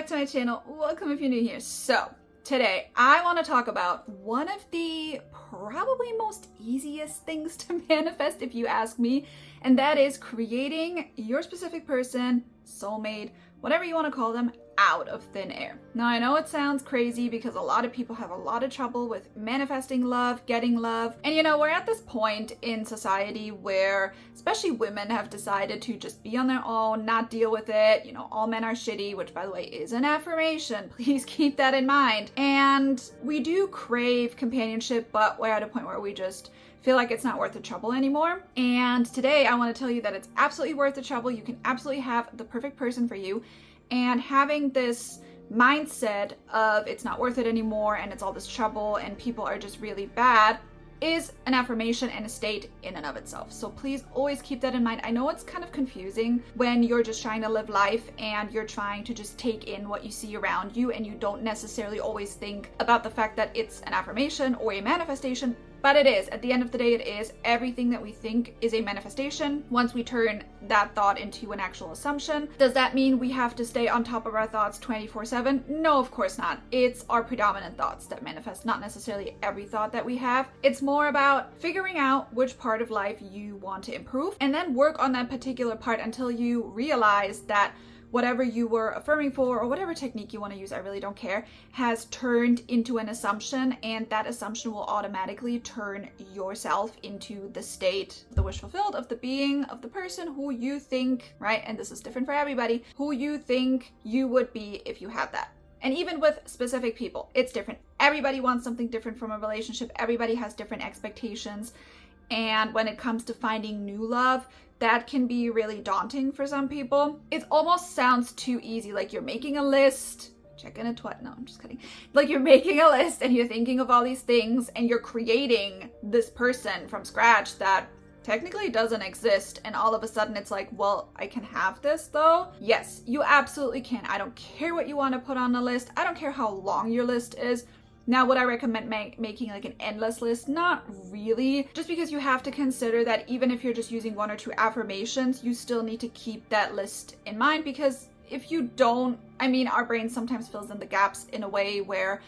back to my channel. Welcome if you're new here. So today I want to talk about one of the probably most easiest things to manifest if you ask me, and that is creating your specific person, soulmate, whatever you want to call them, out of thin air. Now I know it sounds crazy because a lot of people have a lot of trouble with manifesting love, getting love, and you know, we're at this point in society where especially women have decided to just be on their own, not deal with it. You know, all men are shitty, which by the way is an affirmation. Please keep that in mind. And we do crave companionship, but we're at a point where we just feel like it's not worth the trouble anymore. And today I want to tell you that it's absolutely worth the trouble. You can absolutely have the perfect person for you. And having this mindset of it's not worth it anymore and it's all this trouble and people are just really bad is an affirmation and a state in and of itself. So please always keep that in mind. I know it's kind of confusing when you're just trying to live life and you're trying to just take in what you see around you and you don't necessarily always think about the fact that it's an affirmation or a manifestation. But it is. At the end of the day, it is. Everything that we think is a manifestation once we turn that thought into an actual assumption. Does that mean we have to stay on top of our thoughts 24/7? No, of course not. It's our predominant thoughts that manifest, not necessarily every thought that we have. It's more about figuring out which part of life you want to improve and then work on that particular part until you realize that whatever you were affirming for or whatever technique you want to use, I really don't care, has turned into an assumption, and that assumption will automatically turn yourself into the state, the wish fulfilled of the being, of the person who you think, right? And this is different for everybody, who you think you would be if you had that. And even with specific people, it's different. Everybody wants something different from a relationship. Everybody has different expectations. And when it comes to finding new love, that can be really daunting for some people. It almost sounds too easy, like you're making a list, checking a twat, no, I'm just kidding. Like you're making a list and you're thinking of all these things and you're creating this person from scratch that technically doesn't exist, and all of a sudden it's like, well, I can have this though? Yes, you absolutely can. I don't care what you want to put on the list. I don't care how long your list is. Now, would I recommend making like an endless list? Not really, just because you have to consider that even if you're just using one or two affirmations, you still need to keep that list in mind, because if you don't, I mean, our brain sometimes fills in the gaps in a way where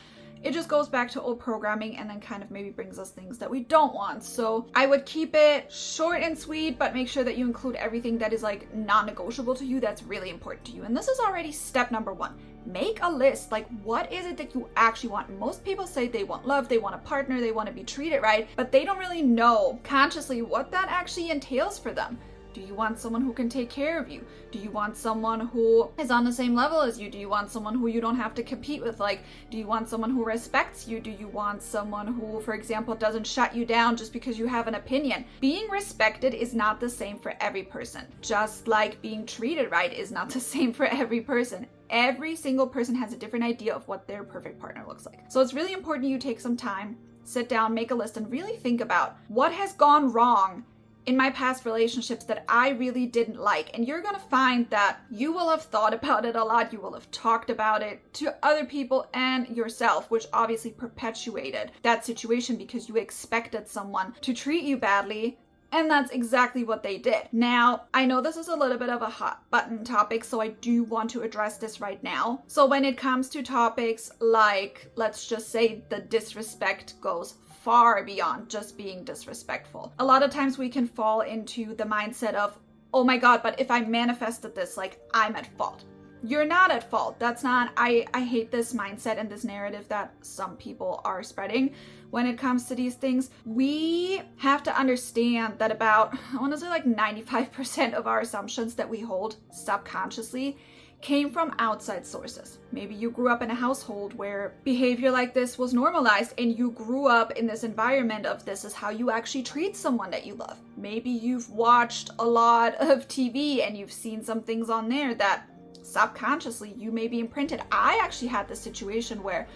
it just goes back to old programming and then kind of maybe brings us things that we don't want. So I would keep it short and sweet, but make sure that you include everything that is like non-negotiable to you, that's really important to you. And this is already step number one. Make a list. Like, what is it that you actually want? Most people say they want love, they want a partner, they want to be treated right, but they don't really know consciously what that actually entails for them. Do you want someone who can take care of you? Do you want someone who is on the same level as you? Do you want someone who you don't have to compete with? Like, do you want someone who respects you? Do you want someone who, for example, doesn't shut you down just because you have an opinion? Being respected is not the same for every person. Just like being treated right is not the same for every person. Every single person has a different idea of what their perfect partner looks like. So it's really important you take some time, sit down, make a list, and really think about what has gone wrong in my past relationships that I really didn't like. And you're gonna find that you will have thought about it a lot. You will have talked about it to other people and yourself, which obviously perpetuated that situation because you expected someone to treat you badly. And that's exactly what they did. Now, I know this is a little bit of a hot button topic, so I do want to address this right now. So when it comes to topics like, let's just say the disrespect goes far beyond just being disrespectful. A lot of times we can fall into the mindset of, oh my God, but if I manifested this, like I'm at fault. You're not at fault. That's not, I hate this mindset and this narrative that some people are spreading when it comes to these things. We have to understand that about, I want to say like 95% of our assumptions that we hold subconsciously came from outside sources. Maybe you grew up in a household where behavior like this was normalized and you grew up in this environment of this is how you actually treat someone that you love. Maybe you've watched a lot of TV and you've seen some things on there that subconsciously you may be imprinted. I actually had this situation where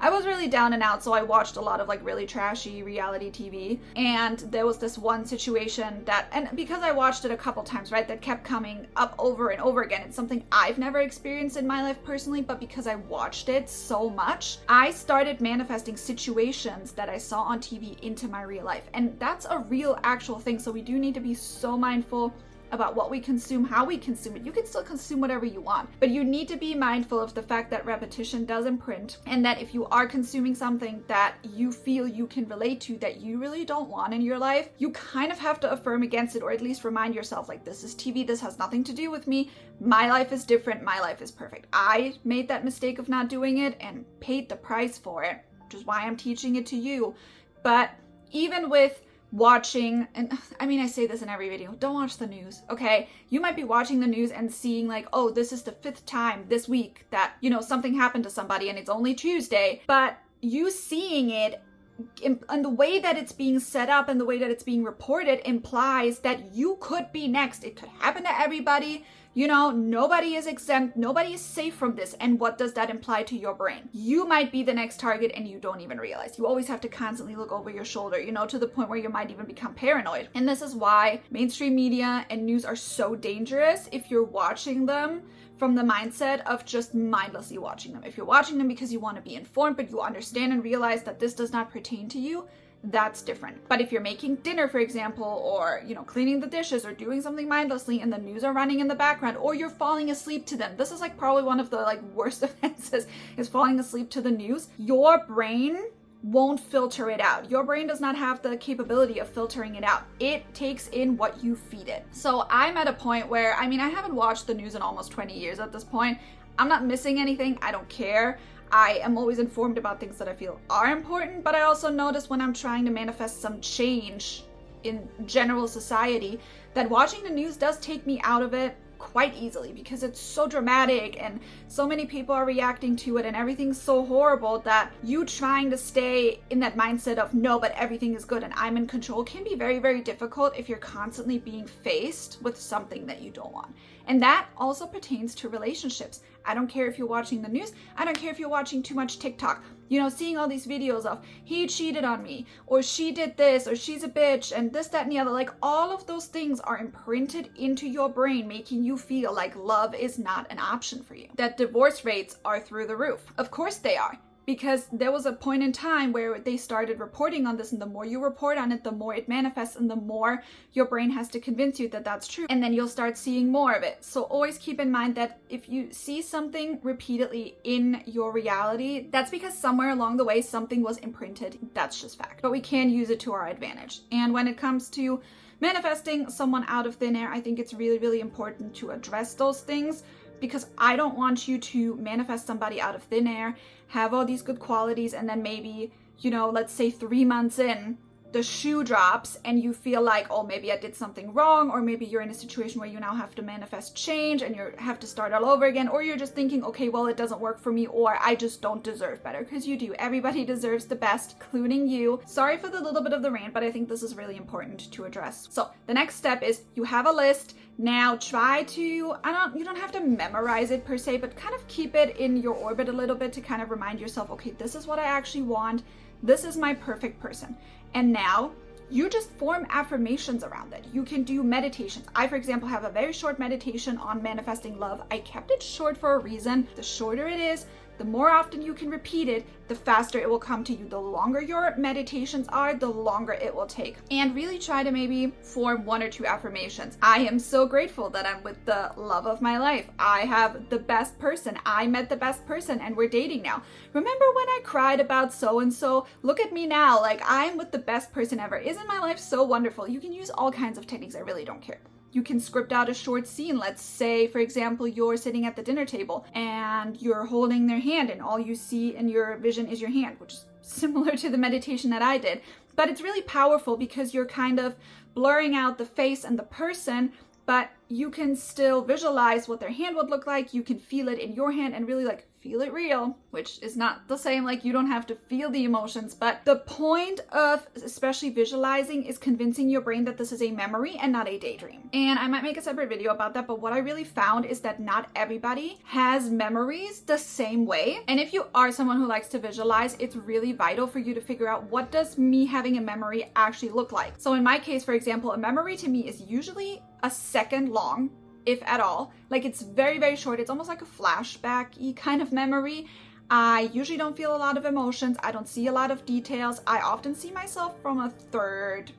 I was really down and out, so I watched a lot of like really trashy reality TV, and there was this one situation that, and because I watched it a couple times, right, that kept coming up over and over again. It's something I've never experienced in my life personally, but because I watched it so much, I started manifesting situations that I saw on TV into my real life, and that's a real actual thing. So we do need to be so mindful about what we consume, how we consume it. You can still consume whatever you want, but you need to be mindful of the fact that repetition does imprint, and that if you are consuming something that you feel you can relate to, that you really don't want in your life, you kind of have to affirm against it, or at least remind yourself, like, this is TV, this has nothing to do with me, my life is different, my life is perfect. I made that mistake of not doing it and paid the price for it, which is why I'm teaching it to you. But even with watching, and I mean, I say this in every video, don't watch the news, okay? You might be watching the news and seeing like, oh, this is the 5th time this week that, you know, something happened to somebody and it's only Tuesday, but you seeing it and the way that it's being set up and the way that it's being reported implies that you could be next. It could happen to everybody. You know, nobody is exempt. Nobody is safe from this. And what does that imply to your brain? You might be the next target and you don't even realize. You always have to constantly look over your shoulder, you know, to the point where you might even become paranoid. And this is why mainstream media and news are so dangerous if you're watching them from the mindset of just mindlessly watching them. If you're watching them because you want to be informed, but you understand and realize that this does not pertain to you, that's different. But if you're making dinner, for example, or, you know, cleaning the dishes or doing something mindlessly and the news are running in the background, or you're falling asleep to them, this is like probably one of the like worst offenses, is falling asleep to the news. Your brain won't filter it out. Your brain does not have the capability of filtering it out. It takes in what you feed it. So I'm at a point where, I mean, I haven't watched the news in almost 20 years at this point. I'm not missing anything. I don't care. I am always informed about things that I feel are important, but I also notice when I'm trying to manifest some change in general society that watching the news does take me out of it quite easily, because it's so dramatic and so many people are reacting to it and everything's so horrible that you trying to stay in that mindset of no, but everything is good and I'm in control can be very, very difficult if you're constantly being faced with something that you don't want. And that also pertains to relationships. I don't care if you're watching the news. I don't care if you're watching too much TikTok. You know, seeing all these videos of he cheated on me, or she did this, or she's a bitch, and this, that, and the other. Like, all of those things are imprinted into your brain, making you feel like love is not an option for you. That divorce rates are through the roof. Of course they are. Because there was a point in time where they started reporting on this, and the more you report on it, the more it manifests, and the more your brain has to convince you that that's true. And then you'll start seeing more of it. So always keep in mind that if you see something repeatedly in your reality, that's because somewhere along the way something was imprinted. That's just fact. But we can use it to our advantage. And when it comes to manifesting someone out of thin air, I think it's really, really important to address those things, because I don't want you to manifest somebody out of thin air, have all these good qualities, and then maybe, you know, let's say 3 months in, the shoe drops and you feel like, oh, maybe I did something wrong, or maybe you're in a situation where you now have to manifest change and you have to start all over again, or you're just thinking, okay, well, it doesn't work for me, or I just don't deserve better, because you do. Everybody deserves the best, including you. Sorry for the little bit of the rant, but I think this is really important to address. So the next step is you have a list. Now try to, you don't have to memorize it per se, but kind of keep it in your orbit a little bit to kind of remind yourself, okay, this is what I actually want. This is my perfect person. And now you just form affirmations around it. You can do meditations. I, for example, have a very short meditation on manifesting love. I kept it short for a reason. The shorter it is, the more often you can repeat it, the faster it will come to you. The longer your meditations are, the longer it will take. And really try to maybe form 1 or 2 affirmations. I am so grateful that I'm with the love of my life. I have the best person. I met the best person and we're dating now. Remember when I cried about so-and-so? Look at me now. Like, I'm with the best person ever. Isn't my life so wonderful? You can use all kinds of techniques. I really don't care. You can script out a short scene. Let's say, for example, you're sitting at the dinner table and you're holding their hand and all you see in your vision is your hand, which is similar to the meditation that I did. But it's really powerful because you're kind of blurring out the face and the person, but you can still visualize what their hand would look like. You can feel it in your hand and really like feel it real, which is not the same, like you don't have to feel the emotions, but the point of especially visualizing is convincing your brain that this is a memory and not a daydream. And I might make a separate video about that, but what I really found is that not everybody has memories the same way. And if you are someone who likes to visualize, it's really vital for you to figure out, what does me having a memory actually look like? So in my case, for example, a memory to me is usually a second long, if at all. Like, it's very, very short. It's almost like a flashback-y kind of memory. I usually don't feel a lot of emotions. I don't see a lot of details. I often see myself from a third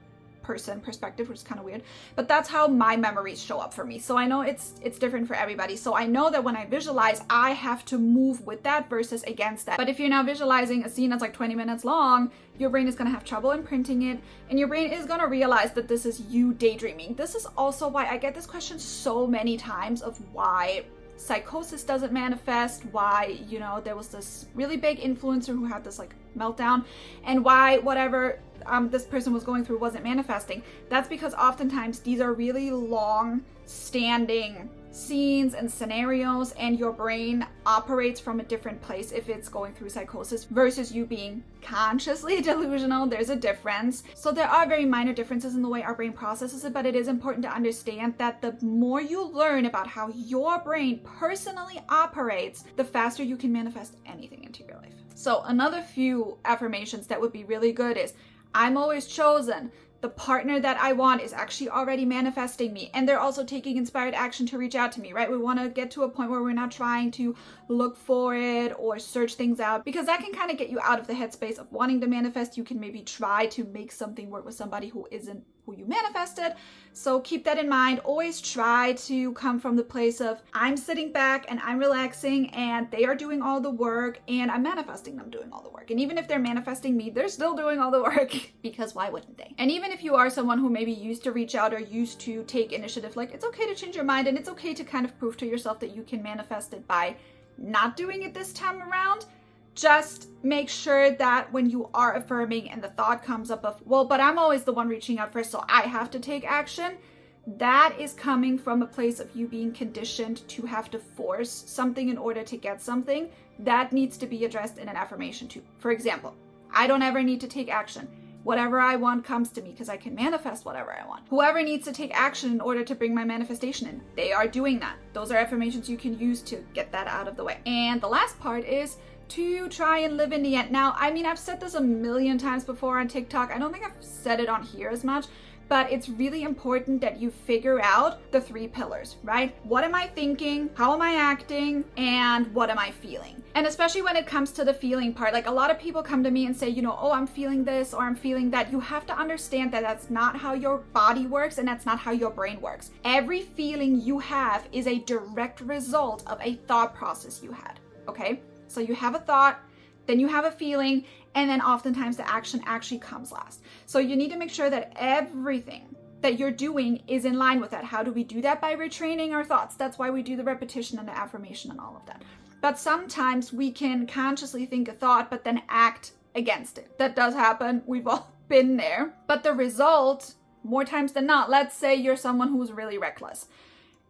person perspective, which is kind of weird, but that's how my memories show up for me. So I know it's different for everybody. So I know that when I visualize, I have to move with that versus against that. But if you're now visualizing a scene that's like 20 minutes long, your brain is going to have trouble imprinting it, and your brain is going to realize that this is you daydreaming. This is also why I get this question so many times of why psychosis doesn't manifest, why, you know, there was this really big influencer who had this like meltdown, and why whatever this person was going through wasn't manifesting. That's because oftentimes these are really long standing scenes and scenarios, and your brain operates from a different place if it's going through psychosis versus you being consciously delusional. There's a difference. So there are very minor differences in the way our brain processes it, but it is important to understand that the more you learn about how your brain personally operates, the faster you can manifest anything into your life. So another few affirmations that would be really good is, I'm always chosen. The partner that I want is actually already manifesting me, and they're also taking inspired action to reach out to me, right? We want to get to a point where we're not trying to look for it or search things out, because that can kind of get you out of the headspace of wanting to manifest. You can maybe try to make something work with somebody who isn't who you manifested. So keep that in mind. Always try to come from the place of, I'm sitting back and I'm relaxing and they are doing all the work and I'm manifesting them doing all the work. And even if they're manifesting me, they're still doing all the work because why wouldn't they? And even if you are someone who maybe used to reach out or used to take initiative, like, it's okay to change your mind, and it's okay to kind of prove to yourself that you can manifest it by not doing it this time around. Just make sure that when you are affirming and the thought comes up of, well, but I'm always the one reaching out first, so I have to take action, that is coming from a place of you being conditioned to have to force something in order to get something. That needs to be addressed in an affirmation too. For example, I don't ever need to take action. Whatever I want comes to me because I can manifest whatever I want. Whoever needs to take action in order to bring my manifestation in, they are doing that. Those are affirmations you can use to get that out of the way. And the last part is to try and live in the end. Now, I mean, I've said this a million times before on TikTok. I don't think I've said it on here as much, but it's really important that you figure out the 3 pillars, right? What am I thinking? How am I acting? And what am I feeling? And especially when it comes to the feeling part, like a lot of people come to me and say, you know, oh, I'm feeling this or I'm feeling that. You have to understand that that's not how your body works and that's not how your brain works. Every feeling you have is a direct result of a thought process you had, okay? So you have a thought, then you have a feeling, and then oftentimes the action actually comes last. So you need to make sure that everything that you're doing is in line with that. How do we do that? By retraining our thoughts. That's why we do the repetition and the affirmation and all of that. But sometimes we can consciously think a thought, but then act against it. That does happen. We've all been there. But the result, more times than not, let's say you're someone who's really reckless,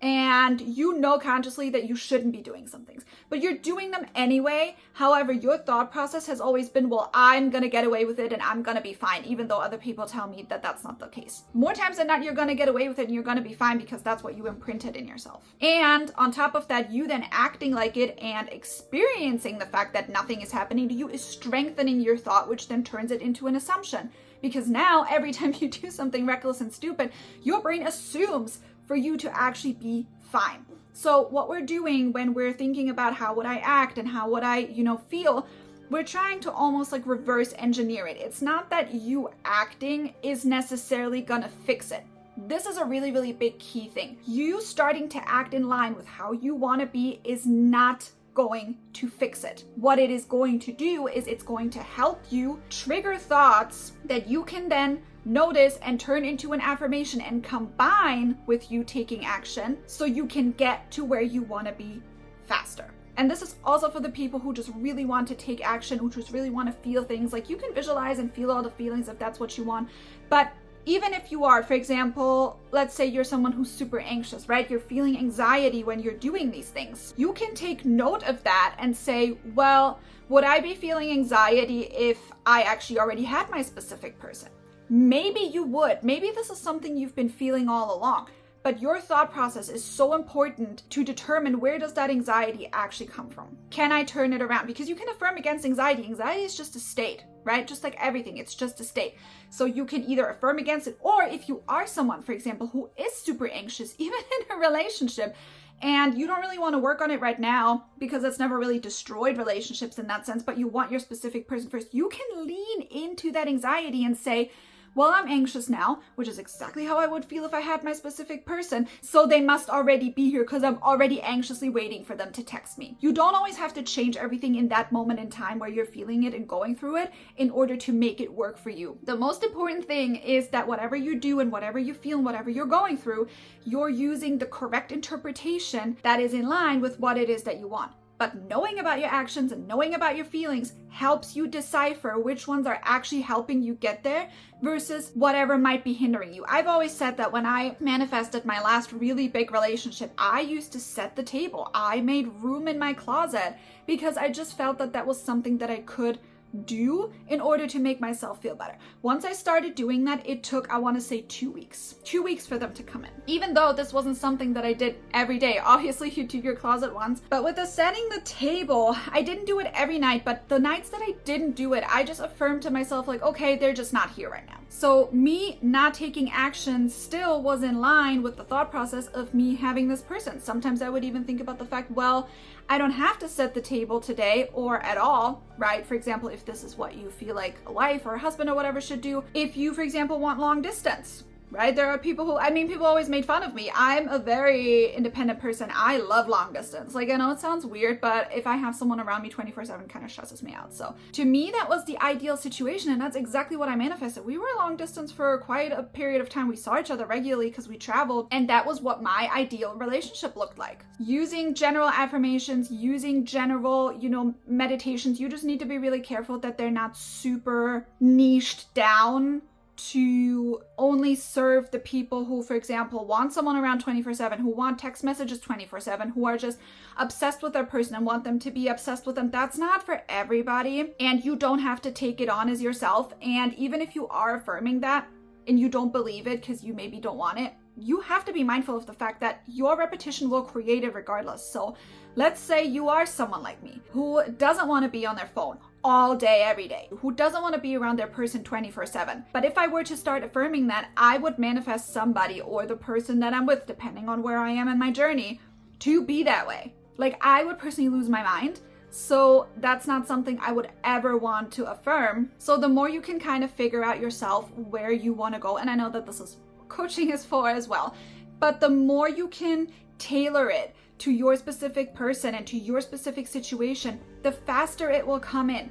and you know consciously that you shouldn't be doing some things, but you're doing them anyway. However, your thought process has always been, well, I'm gonna get away with it and I'm gonna be fine, even though other people tell me that that's not the case. More times than not, you're gonna get away with it and you're gonna be fine because that's what you imprinted in yourself. And on top of that, you then acting like it and experiencing the fact that nothing is happening to you is strengthening your thought, which then turns it into an assumption. Because now, every time you do something reckless and stupid, your brain assumes for you to actually be fine. So what we're doing when we're thinking about how would I act and how would I, feel, we're trying to almost like reverse engineer it. It's not that you acting is necessarily gonna fix it. This is a really, really big key thing. You starting to act in line with how you wanna be is not going to fix it. What it is going to do is it's going to help you trigger thoughts that you can then notice and turn into an affirmation and combine with you taking action so you can get to where you want to be faster. And this is also for the people who just really want to take action, who just really want to feel things. Like, you can visualize and feel all the feelings if that's what you want. But even if you are, for example, let's say you're someone who's super anxious, right? You're feeling anxiety when you're doing these things. You can take note of that and say, well, would I be feeling anxiety if I actually already had my specific person? Maybe you would. Maybe this is something you've been feeling all along. But your thought process is so important to determine, where does that anxiety actually come from? Can I turn it around? Because you can affirm against anxiety. Anxiety is just a state, right? Just like everything, it's just a state. So you can either affirm against it, or if you are someone, for example, who is super anxious, even in a relationship, and you don't really want to work on it right now because it's never really destroyed relationships in that sense, but you want your specific person first, you can lean into that anxiety and say, well, I'm anxious now, which is exactly how I would feel if I had my specific person. So they must already be here because I'm already anxiously waiting for them to text me. You don't always have to change everything in that moment in time where you're feeling it and going through it in order to make it work for you. The most important thing is that whatever you do and whatever you feel and whatever you're going through, you're using the correct interpretation that is in line with what it is that you want. But knowing about your actions and knowing about your feelings helps you decipher which ones are actually helping you get there versus whatever might be hindering you. I've always said that when I manifested my last really big relationship, I used to set the table. I made room in my closet because I just felt that that was something that I could do in order to make myself feel better. Once I started doing that, it took, I want to say 2 weeks. 2 weeks for them to come in. Even though this wasn't something that I did every day. Obviously, you do your closet once. But with the setting the table, I didn't do it every night, but the nights that I didn't do it, I just affirmed to myself like, okay, they're just not here right now. So me not taking action still was in line with the thought process of me having this person. Sometimes I would even think about the fact, well, I don't have to set the table today or at all, right? For example, if this is what you feel like a wife or a husband or whatever should do. If you, for example, want long distance, right? There are people who, people always made fun of me. I'm a very independent person. I love long distance. Like, I know it sounds weird, but if I have someone around me 24/7, kind of stresses me out. So to me, that was the ideal situation. And that's exactly what I manifested. We were long distance for quite a period of time. We saw each other regularly because we traveled. And that was what my ideal relationship looked like. Using general affirmations, using general, meditations, you just need to be really careful that they're not super niched down to only serve the people who, for example, want someone around 24/7, who want text messages 24/7, who are just obsessed with their person and want them to be obsessed with them. That's not for everybody, and you don't have to take it on as yourself. And even if you are affirming that and you don't believe it because you maybe don't want it, you have to be mindful of the fact that your repetition will create it regardless. So let's say you are someone like me who doesn't want to be on their phone all day, every day, who doesn't want to be around their person 24/7. But if I were to start affirming that, I would manifest somebody or the person that I'm with, depending on where I am in my journey, to be that way. Like, I would personally lose my mind. So that's not something I would ever want to affirm. So the more you can kind of figure out yourself where you want to go, and I know that this is what coaching is for as well, but the more you can tailor it to your specific person and to your specific situation, the faster it will come in.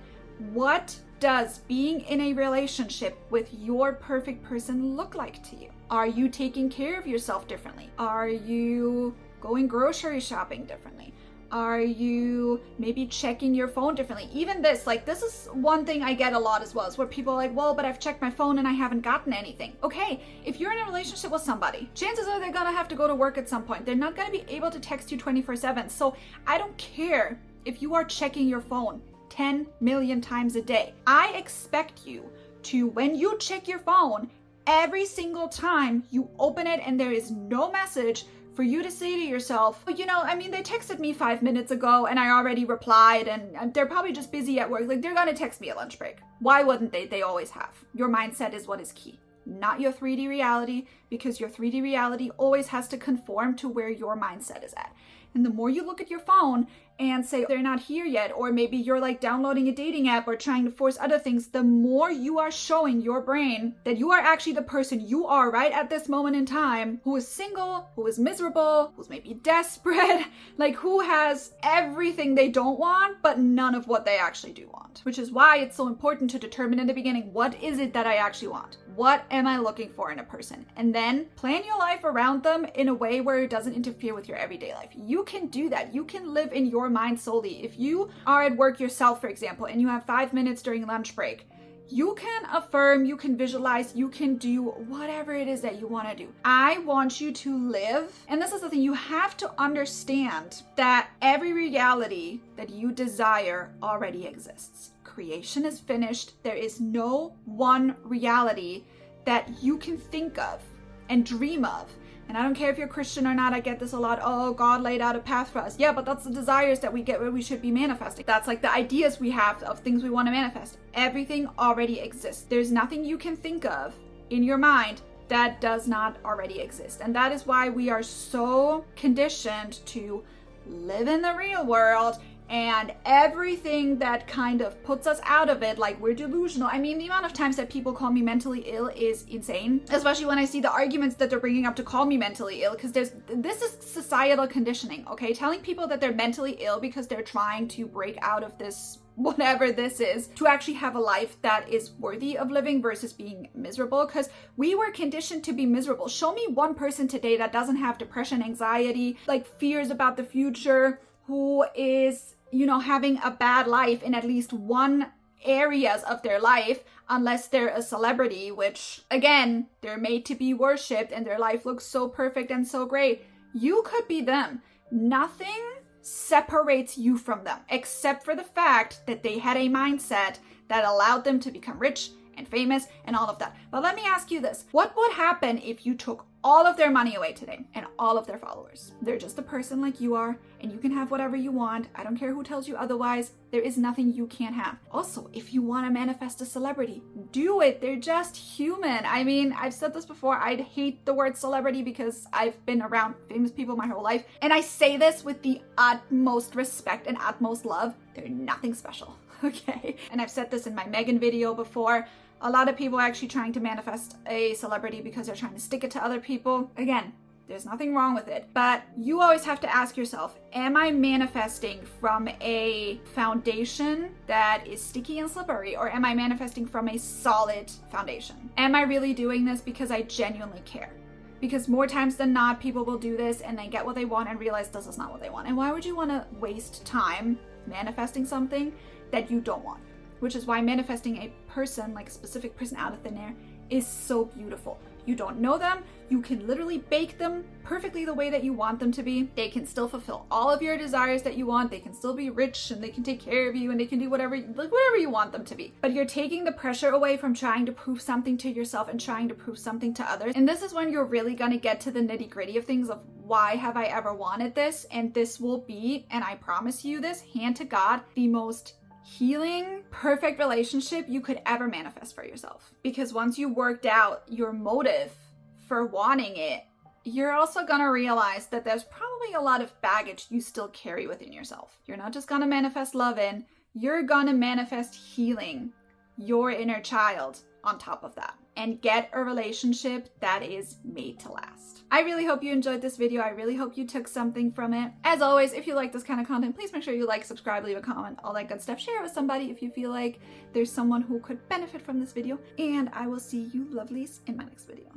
What does being in a relationship with your perfect person look like to you? Are you taking care of yourself differently? Are you going grocery shopping differently? Are you maybe checking your phone differently? Even this is one thing I get a lot as well, is where people are like, well, but I've checked my phone and I haven't gotten anything. Okay, if you're in a relationship with somebody, chances are they're gonna have to go to work at some point. They're not gonna be able to text you 24/7. So I don't care if you are checking your phone 10 million times a day. I expect you to, when you check your phone, every single time you open it and there is no message, for you to say to yourself, they texted me 5 minutes ago and I already replied, and they're probably just busy at work. Like, they're gonna text me at lunch break. Why wouldn't they? They always have. Your mindset is what is key, not your 3D reality, because your 3D reality always has to conform to where your mindset is at. And the more you look at your phone and say they're not here yet, or maybe you're like downloading a dating app or trying to force other things, the more you are showing your brain that you are actually the person you are right at this moment in time, who is single, who is miserable, who's maybe desperate, like who has everything they don't want, but none of what they actually do want. Which is why it's so important to determine in the beginning, what is it that I actually want? What am I looking for in a person? And then plan your life around them in a way where it doesn't interfere with your everyday life. You can do that. You can live in your mind solely. If you are at work yourself, for example, and you have 5 minutes during lunch break, you can affirm, you can visualize, you can do whatever it is that you want to do. I want you to live, and this is the thing, you have to understand that every reality that you desire already exists. Creation is finished. There is no one reality that you can think of and dream of. And I don't care if you're Christian or not, I get this a lot. Oh, God laid out a path for us. Yeah, but that's the desires that we get where we should be manifesting. That's like the ideas we have of things we want to manifest. Everything already exists. There's nothing you can think of in your mind that does not already exist. And that is why we are so conditioned to live in the real world and everything that kind of puts us out of it, like we're delusional. I mean, the amount of times that people call me mentally ill is insane, especially when I see the arguments that they're bringing up to call me mentally ill, because this is societal conditioning, okay? Telling people that they're mentally ill because they're trying to break out of this, whatever this is, to actually have a life that is worthy of living versus being miserable, because we were conditioned to be miserable. Show me one person today that doesn't have depression, anxiety, like fears about the future, who is, you know, having a bad life in at least one areas of their life, unless they're a celebrity, which again, they're made to be worshipped and their life looks so perfect and so great. You could be them. Nothing separates you from them, except for the fact that they had a mindset that allowed them to become rich and famous and all of that. But let me ask you this. What would happen if you took all of their money away today and all of their followers? They're just a person like you are, and you can have whatever you want. I don't care who tells you otherwise. There is nothing you can't have. Also, if you want to manifest a celebrity, do it. They're just human. I mean, I've said this before. I'd hate the word celebrity because I've been around famous people my whole life. And I say this with the utmost respect and utmost love. They're nothing special, okay? And I've said this in my Megan video before. A lot of people are actually trying to manifest a celebrity because they're trying to stick it to other people. Again, there's nothing wrong with it, but you always have to ask yourself, am I manifesting from a foundation that is sticky and slippery, or am I manifesting from a solid foundation? Am I really doing this because I genuinely care? Because more times than not, people will do this and then get what they want and realize this is not what they want. And why would you want to waste time manifesting something that you don't want? Which is why manifesting a person, like a specific person out of thin air, is so beautiful. You don't know them. You can literally bake them perfectly the way that you want them to be. They can still fulfill all of your desires that you want. They can still be rich and they can take care of you and they can do whatever you want them to be. But you're taking the pressure away from trying to prove something to yourself and trying to prove something to others. And this is when you're really going to get to the nitty-gritty of things, of why have I ever wanted this? And this will be, and I promise you this, hand to God, the most healing, perfect relationship you could ever manifest for yourself. Because once you worked out your motive for wanting it, you're also gonna realize that there's probably a lot of baggage you still carry within yourself. You're not just gonna manifest love in, you're gonna manifest healing your inner child on top of that, and get a relationship that is made to last. I really hope you enjoyed this video. I really hope you took something from it. As always, if you like this kind of content, please make sure you like, subscribe, leave a comment, all that good stuff. Share it with somebody if you feel like there's someone who could benefit from this video. And I will see you lovelies in my next video.